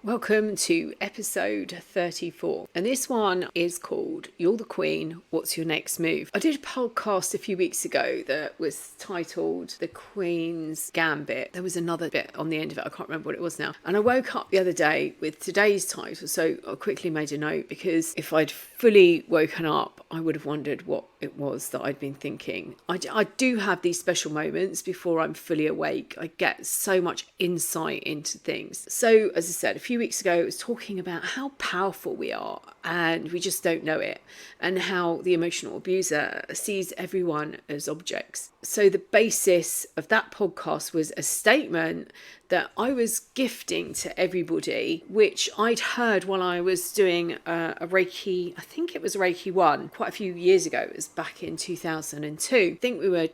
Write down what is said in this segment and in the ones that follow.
Welcome to episode 34, and this one is called You're the Queen, What's Your Next Move? I did a podcast a few weeks ago that was titled The Queen's Gambit. There was another bit on the end of it, I can't remember what it was now. And I woke up the other day with today's title, so I quickly made a note because if I'd fully woken up, I would have wondered what it was that I'd been thinking. I do have these special moments before I'm fully awake. I get so much insight into things. So, as I said, a few weeks ago, I was talking about how powerful we are and we just don't know it, and how the emotional abuser sees everyone as objects. So the basis of that podcast was a statement that I was gifting to everybody, which I'd heard while I was doing a Reiki, I think it was Reiki 1, quite a few years ago. It was back in 2002. I think we were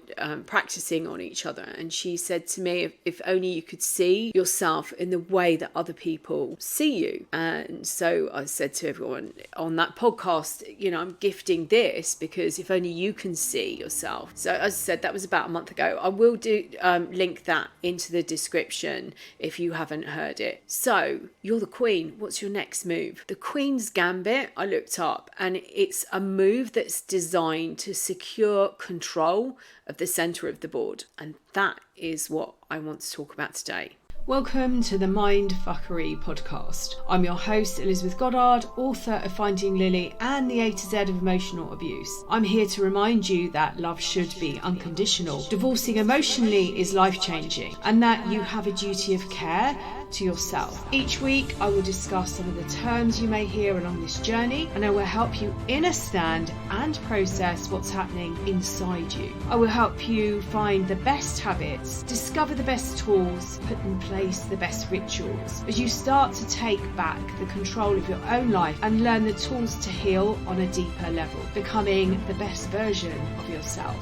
practicing on each other, and she said to me, if only you could see yourself in the way that other people see you. And so I said to everyone on that podcast, I'm gifting this because if only you can see yourself. So as I said, that was about a month ago. I will do link that into the description if you haven't heard it. So, you're the Queen. What's your next move? The Queen's Gambit, I looked up, and it's a move that's designed to secure control of the centre of the board. And that is what I want to talk about today. Welcome to the MINDFUCKERY Podcast. I'm your host, Elizabeth Goddard, author of Finding Lily and the A to Z of Emotional Abuse. I'm here to remind you that love should be unconditional. Divorcing emotionally is life-changing, and that you have a duty of care to yourself. Each week, I will discuss some of the terms you may hear along this journey, and I will help you understand and process what's happening inside you. I will help you find the best habits, discover the best tools, put in place the best rituals as you start to take back the control of your own life and learn the tools to heal on a deeper level, becoming the best version of yourself.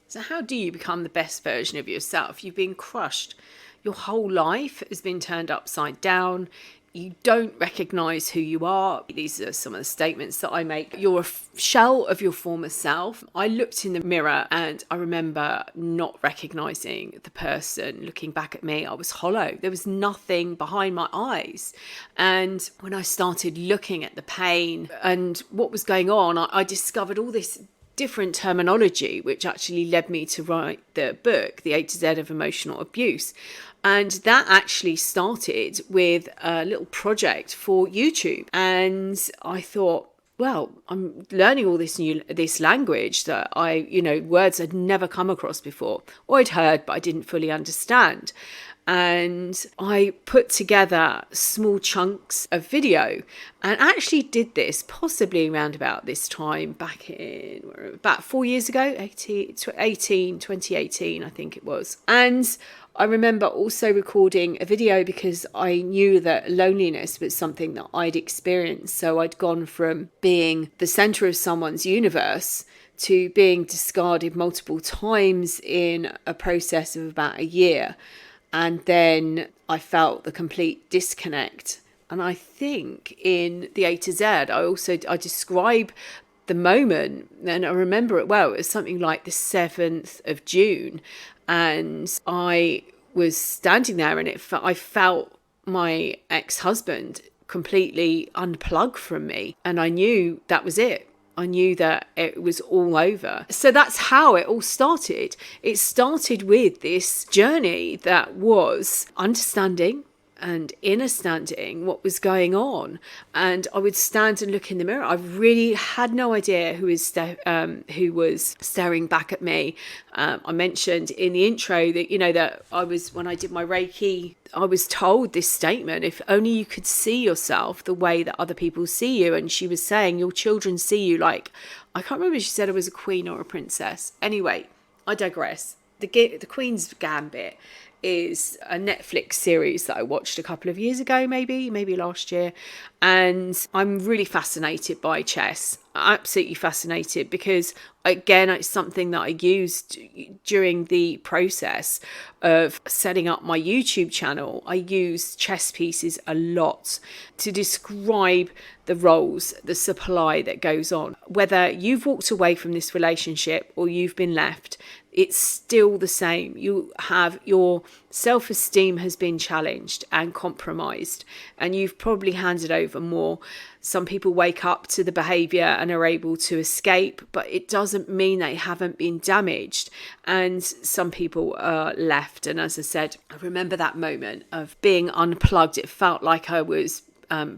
So how do you become the best version of yourself? You've been crushed. Your whole life has been turned upside down. You don't recognise who you are. These are some of the statements that I make. You're a shell of your former self. I looked in the mirror and I remember not recognising the person looking back at me. I was hollow. There was nothing behind my eyes. And when I started looking at the pain and what was going on, I discovered all this different terminology, which actually led me to write the book, The A to Z of Emotional Abuse. And that actually started with a little project for YouTube. And I thought, well, I'm learning all this language that words I'd never come across before, or I'd heard, but I didn't fully understand. And I put together small chunks of video and actually did this possibly around about this time back in about 4 years ago, 2018, I think it was. And I remember also recording a video because I knew that loneliness was something that I'd experienced. So I'd gone from being the centre of someone's universe to being discarded multiple times in a process of about a year. And then I felt the complete disconnect. And I think in the A to Z, I describe the moment, and I remember it well. It was something like the 7th of June. And I was standing there and I felt my ex-husband completely unplug from me. And I knew that was it. I knew that it was all over. So that's how it all started. It started with this journey that was understanding and understanding what was going on. And I would stand and look in the mirror. I really had no idea who was staring back at me. I mentioned in the intro that, that when I did my Reiki, I was told this statement, if only you could see yourself the way that other people see you. And she was saying, your children see you like, I can't remember if she said I was a queen or a princess. Anyway, I digress. The Queen's Gambit is a Netflix series that I watched a couple of years ago, maybe last year. And I'm really fascinated by chess. Absolutely fascinated, because again, it's something that I used during the process of setting up my YouTube channel. I use chess pieces a lot to describe the roles, the supply that goes on. Whether you've walked away from this relationship or you've been left, it's still the same. You have, your self-esteem has been challenged and compromised, and you've probably handed over more. Some people wake up to the behaviour and are able to escape, but it doesn't mean they haven't been damaged. And some people are left. And as I said, I remember that moment of being unplugged. It felt like I was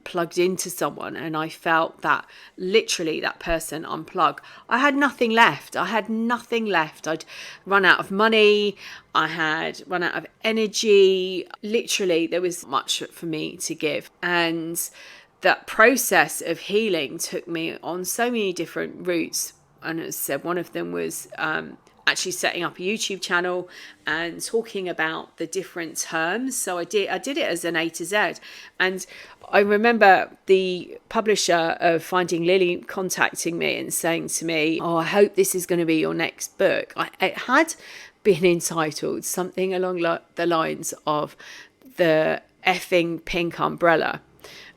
plugged into someone, and I felt that literally that person unplug. I had nothing left. I'd run out of money. I had run out of energy. Literally, there was much for me to give. And that process of healing took me on so many different routes. And as I said, one of them was actually setting up a YouTube channel and talking about the different terms. So I did it as an A to Z. And I remember the publisher of Finding Lily contacting me and saying to me, "Oh, I hope this is going to be your next book." It had been entitled something along the lines of The Effing Pink Umbrella.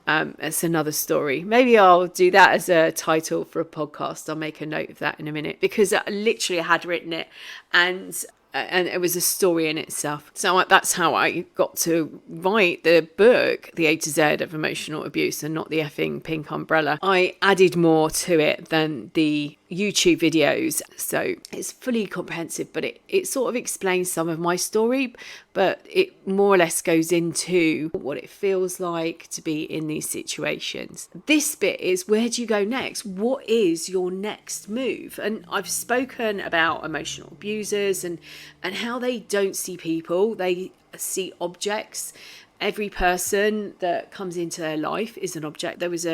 It's another story. Maybe I'll do that as a title for a podcast. I'll make a note of that in a minute, because I literally had written it, and it was a story in itself. So that's how I got to write the book, The A to Z of Emotional Abuse, and not The Effing Pink Umbrella. I added more to it than the YouTube videos, so it's fully comprehensive, but it sort of explains some of my story, but it more or less goes into what it feels like to be in these situations. This bit is, where do you go next? What is your next move? And I've spoken about emotional abusers and how they don't see people, they see objects. Every person that comes into their life is an object. There was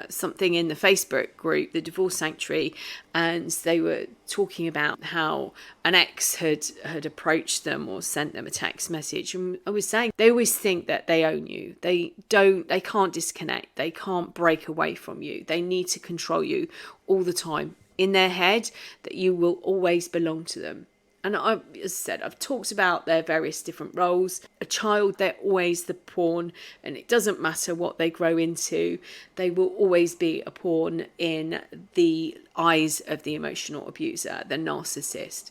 something in the Facebook group, the Divorce Sanctuary, and they were talking about how an ex had approached them or sent them a text message. And I was saying, they always think that they own you. They can't disconnect. They can't break away from you. They need to control you all the time. In their head, that you will always belong to them. And as I said, I've talked about their various different roles. A child, they're always the pawn, and it doesn't matter what they grow into. They will always be a pawn in the eyes of the emotional abuser, the narcissist.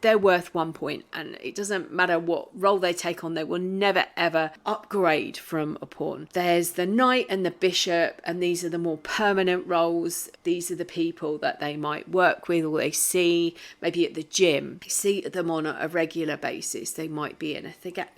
They're worth 1 point, and it doesn't matter what role they take on, they will never ever upgrade from a pawn. There's the knight and the bishop, and these are the more permanent roles. These are the people that they might work with, or they see maybe at the gym. You see them on a regular basis. They might be in a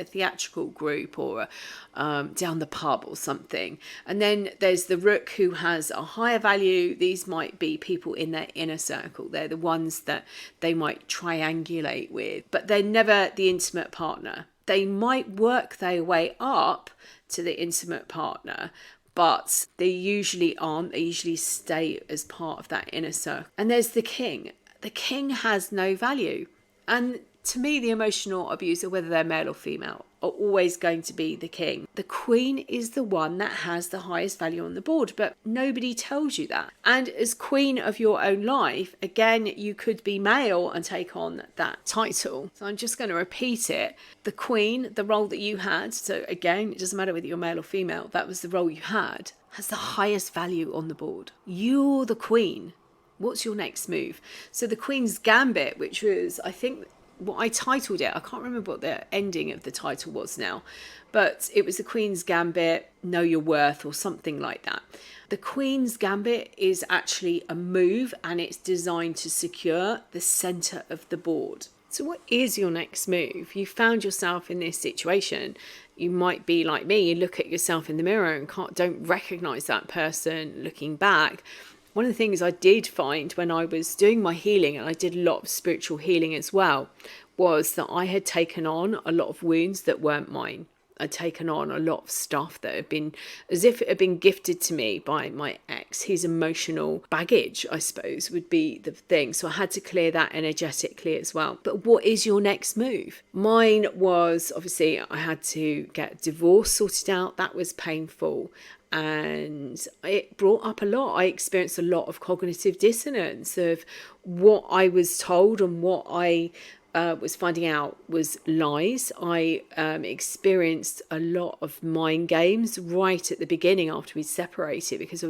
theatrical group, or down the pub or something. And then there's the rook, who has a higher value. These might be people in their inner circle. They're the ones that they might triangulate with, but they're never the intimate partner. They might work their way up to the intimate partner, but they usually aren't. They usually stay as part of that inner circle. And there's the king. The king has no value. And to me, the emotional abuser, whether they're male or female, are always going to be the king. The queen is the one that has the highest value on the board, but nobody tells you that. And as queen of your own life, again, you could be male and take on that title. So I'm just going to repeat it. The queen, the role that you had, so again, it doesn't matter whether you're male or female, that was the role you had, has the highest value on the board. You're the queen. What's your next move? So the Queen's Gambit, which was, I think, what I titled it, I can't remember what the ending of the title was now, but it was the Queen's Gambit, Know Your Worth, or something like that. The Queen's Gambit is actually a move, and it's designed to secure the centre of the board. So what is your next move? You found yourself in this situation. You might be like me, you look at yourself in the mirror and don't recognise that person looking back. One of the things I did find when I was doing my healing, and I did a lot of spiritual healing as well, was that I had taken on a lot of wounds that weren't mine. I'd taken on a lot of stuff that had been as if it had been gifted to me by my ex. His emotional baggage, I suppose, would be the thing. So I had to clear that energetically as well. But what is your next move? Mine was, obviously, I had to get divorce sorted out. That was painful. And it brought up a lot. I experienced a lot of cognitive dissonance of what I was told and what I was finding out was lies. I experienced a lot of mind games right at the beginning after we'd separated, because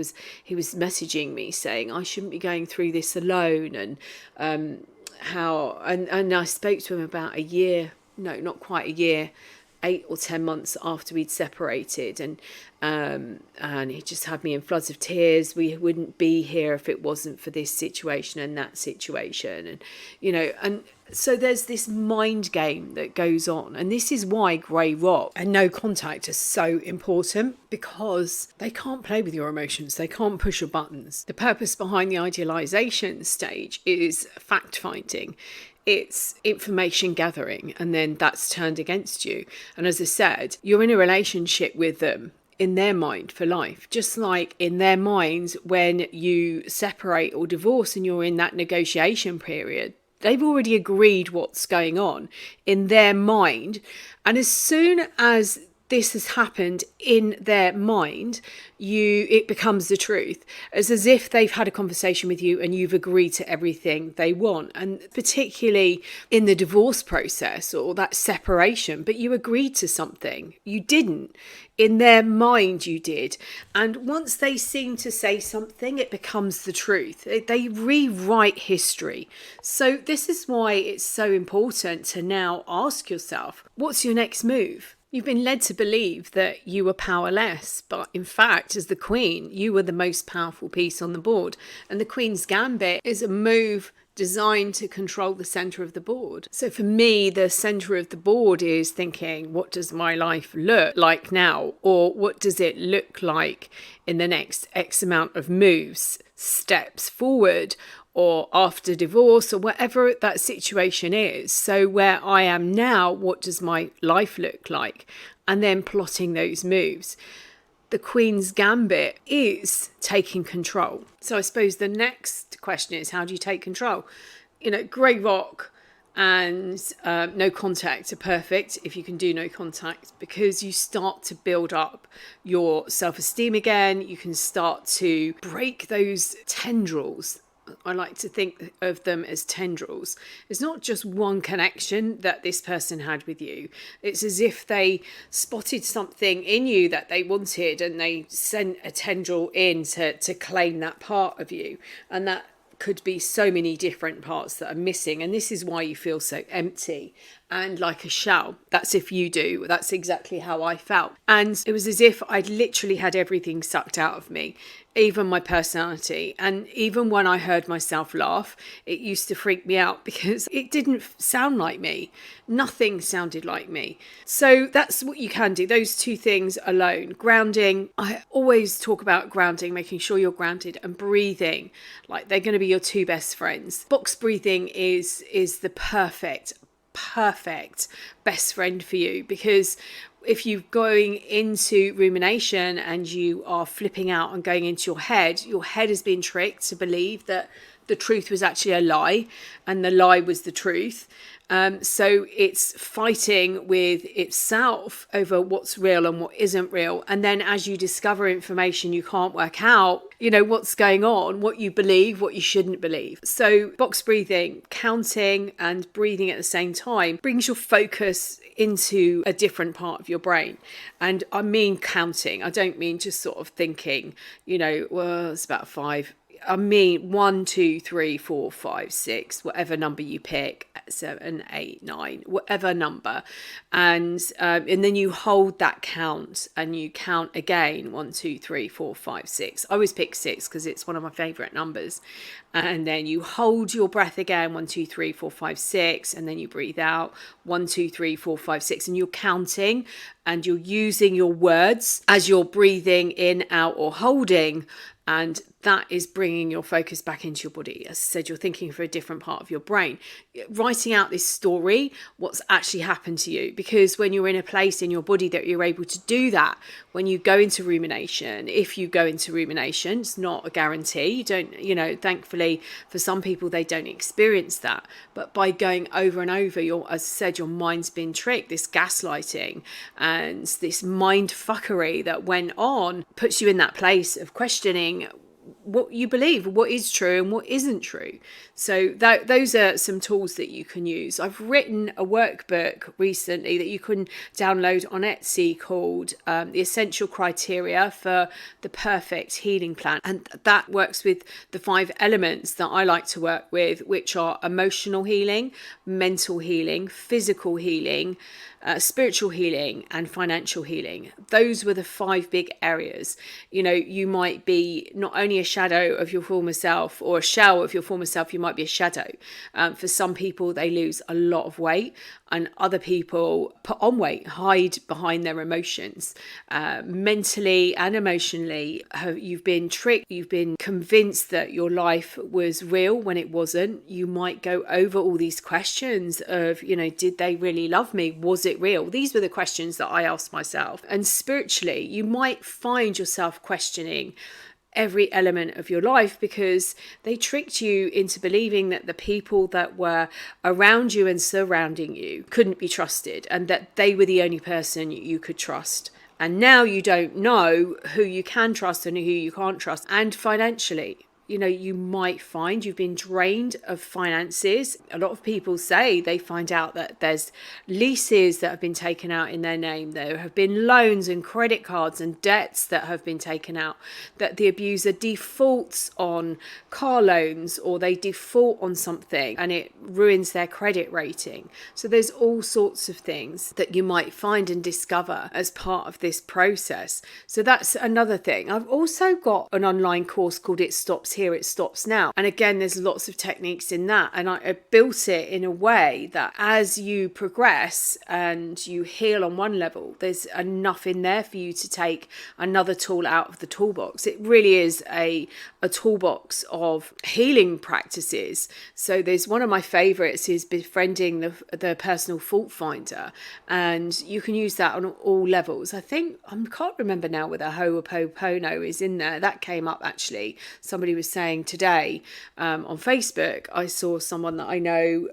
he was messaging me saying I shouldn't be going through this alone, and and I spoke to him about a year, no, not quite a year, 8 or 10 months after we'd separated, and he just had me in floods of tears. We wouldn't be here if it wasn't for this situation and that situation, and so there's this mind game that goes on, and this is why grey rock and no contact are so important, because they can't play with your emotions, they can't push your buttons. The purpose behind the idealization stage is fact finding. It's information gathering, and then that's turned against you. And as I said, you're in a relationship with them in their mind for life, just like in their minds when you separate or divorce and you're in that negotiation period. They've already agreed what's going on in their mind. And as soon as this has happened in their mind, it becomes the truth. It's as if they've had a conversation with you and you've agreed to everything they want. And particularly in the divorce process or that separation, but you agreed to something. You didn't. In their mind, you did. And once they seem to say something, it becomes the truth. They rewrite history. So this is why it's so important to now ask yourself, what's your next move? You've been led to believe that you were powerless, but in fact, as the Queen, you were the most powerful piece on the board. And the Queen's Gambit is a move designed to control the centre of the board. So for me, the centre of the board is thinking, what does my life look like now? Or what does it look like in the next X amount of moves, steps forward, or after divorce, or whatever that situation is. So where I am now, what does my life look like? And then plotting those moves. The Queen's Gambit is taking control. So I suppose the next question is, how do you take control? Grey rock and no contact are perfect if you can do no contact, because you start to build up your self-esteem again. You can start to break those tendrils. I like to think of them as tendrils. It's not just one connection that this person had with you. It's as if they spotted something in you that they wanted, and they sent a tendril in to claim that part of you. And that could be so many different parts that are missing. And this is why you feel so empty and like a shell. That's if you do. That's exactly how I felt. And it was as if I'd literally had everything sucked out of me, even my personality. And even when I heard myself laugh, it used to freak me out because it didn't sound like me. Nothing sounded like me. So that's what you can do. Those two things alone. Grounding. I always talk about grounding, making sure you're grounded, and breathing. Like they're going to be your two best friends. Box breathing is the perfect best friend for you, because if you're going into rumination and you are flipping out and going into your head has been tricked to believe that the truth was actually a lie and the lie was the truth. So it's fighting with itself over what's real and what isn't real. And then as you discover information you can't work out, what's going on, what you believe, what you shouldn't believe. So box breathing, counting and breathing at the same time brings your focus into a different part of your brain. And I mean counting. I don't mean just sort of thinking, it's about 5. I mean 1, 2, 3, 4, 5, 6, whatever number you pick, 7, 8, 9, whatever number, and then you hold that count and you count again 1, 2, 3, 4, 5, 6. I always pick 6 because it's one of my favourite numbers. And then you hold your breath again, 1, 2, 3, 4, 5, 6, and then you breathe out 1, 2, 3, 4, 5, 6, and you're counting and you're using your words as you're breathing in, out, or holding. And that is bringing your focus back into your body. As I said, you're thinking for a different part of your brain. Writing out this story, what's actually happened to you. Because when you're in a place in your body that you're able to do that, when you go into rumination, if you go into rumination, it's not a guarantee. You don't, thankfully for some people, they don't experience that. But by going over and over, as I said, your mind's been tricked. This gaslighting and this mindfuckery that went on puts you in that place of questioning what you believe, what is true and what isn't true. So those are some tools that you can use. I've written a workbook recently that you can download on Etsy called The Essential Criteria for the Perfect Healing Plan. And that works with the 5 elements that I like to work with, which are emotional healing, mental healing, physical healing, spiritual healing and financial healing. Those were the 5 big areas. You might be not only a shadow of your former self or a shell of your former self, you might be a shadow. For some people, they lose a lot of weight, and other people put on weight, hide behind their emotions. Mentally and emotionally, you've been tricked, you've been convinced that your life was real when it wasn't. You might go over all these questions of, did they really love me? Was it real? These were the questions that I asked myself. And spiritually, you might find yourself questioning every element of your life because they tricked you into believing that the people that were around you and surrounding you couldn't be trusted and that they were the only person you could trust. And now you don't know who you can trust and who you can't trust. And financially, you might find you've been drained of finances. A lot of people say they find out that there's leases that have been taken out in their name. There have been loans and credit cards and debts that have been taken out, that the abuser defaults on car loans or they default on something and it ruins their credit rating. So there's all sorts of things that you might find and discover as part of this process. So that's another thing. I've also got an online course called It Stops Here, It Stops Now. And again, there's lots of techniques in that. And I built it in a way that as you progress and you heal on one level, there's enough in there for you to take another tool out of the toolbox. It really is a toolbox of healing practices. So there's one of my favorites is befriending the personal fault finder. And you can use that on all levels. I can't remember now whether Ho'oponopono is in there. That came up actually. Somebody was saying today on Facebook, I saw someone that I know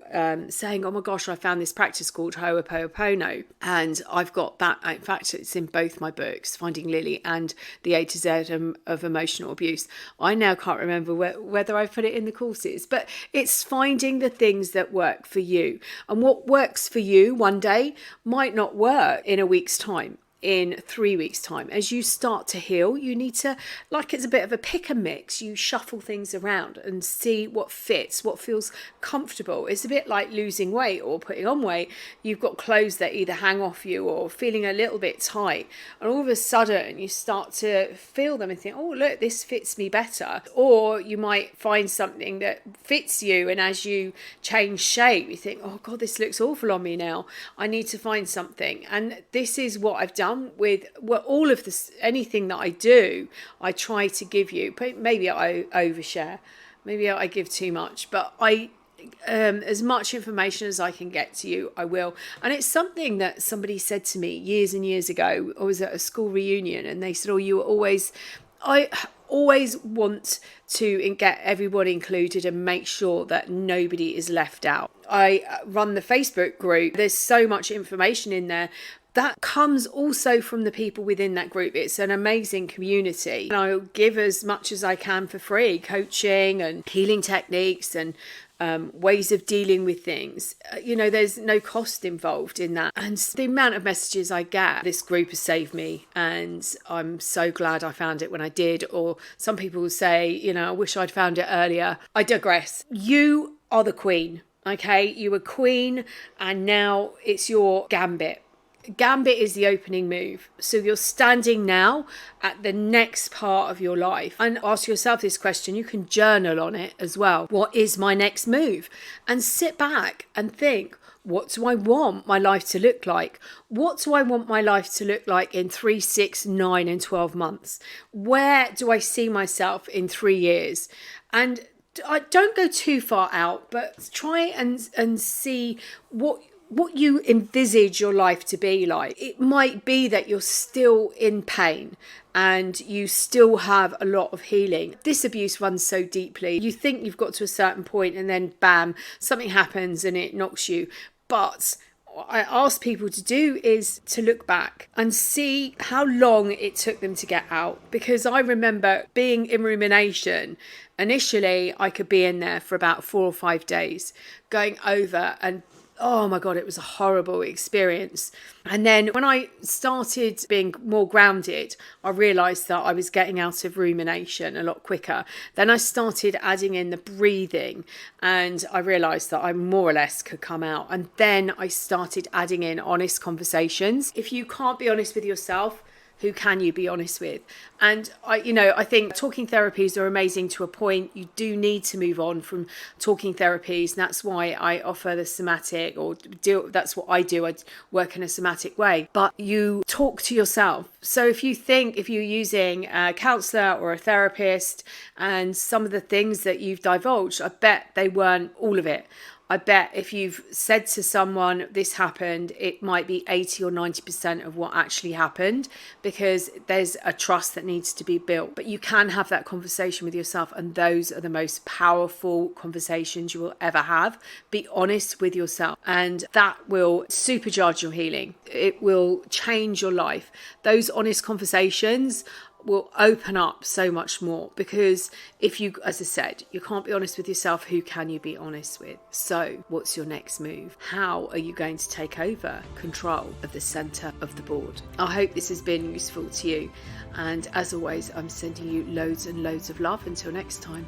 saying, oh my gosh, I found this practice called Ho'oponopono. And I've got that. In fact, it's in both my books, Finding Lily and The A to Z of Emotional Abuse. I now can't remember whether I put it in the courses, but it's finding the things that work for you. And what works for you one day might not work in a week's time. In 3 weeks' time. As you start to heal, you need to, like it's a bit of a pick and mix, you shuffle things around and see what fits, what feels comfortable. It's a bit like losing weight or putting on weight. You've got clothes that either hang off you or feeling a little bit tight, and all of a sudden you start to feel them and think, oh look, this fits me better. Or you might find something that fits you, and as you change shape you think, oh god, this looks awful on me now, I need to find something. And this is what I've done with all of this. Anything that I do, I try to give you, maybe I overshare, maybe I give too much, but I as much information as I can get to you, I will. And it's something that somebody said to me years and years ago. I was at a school reunion and they said, I always want to get everybody included and make sure that nobody is left out. I run the Facebook group. There's so much information in there that comes also from the people within that group. It's an amazing community. And I'll give as much as I can for free, coaching and healing techniques and ways of dealing with things. There's no cost involved in that. And the amount of messages I get, this group has saved me and I'm so glad I found it when I did. Or some people will say, I wish I'd found it earlier. I digress. You are the queen, okay? You were queen and now it's your gambit. Gambit is the opening move. So you're standing now at the next part of your life, and ask yourself this question. You can journal on it as well. What is my next move? And sit back and think, what do I want my life to look like? What do I want my life to look like in 3, 6, 9 and 12 months? Where do I see myself in 3 years? And I don't go too far out, but try and see what you envisage your life to be like. It might be that you're still in pain and you still have a lot of healing. This abuse runs so deeply. You think you've got to a certain point and then bam, something happens and it knocks you. But what I ask people to do is to look back and see how long it took them to get out. Because I remember being in rumination. Initially, I could be in there for about 4 or 5 days, going over and oh my God, it was a horrible experience. And then when I started being more grounded, I realised that I was getting out of rumination a lot quicker. Then I started adding in the breathing and I realised that I more or less could come out. And then I started adding in honest conversations. If you can't be honest with yourself, who can you be honest with? And I think talking therapies are amazing to a point. You do need to move on from talking therapies. And that's why I offer the somatic that's what I do. I work in a somatic way, but you talk to yourself. So if you're using a counsellor or a therapist and some of the things that you've divulged, I bet they weren't all of it. I bet if you've said to someone, this happened, it might be 80 or 90% of what actually happened, because there's a trust that needs to be built. But you can have that conversation with yourself, and those are the most powerful conversations you will ever have. Be honest with yourself, and that will supercharge your healing. It will change your life. Those honest conversations will open up so much more, because if you, as I said, you can't be honest with yourself, who can you be honest with? So what's your next move? How are you going to take over control of the centre of the board? I hope this has been useful to you, and as always, I'm sending you loads and loads of love. Until next time.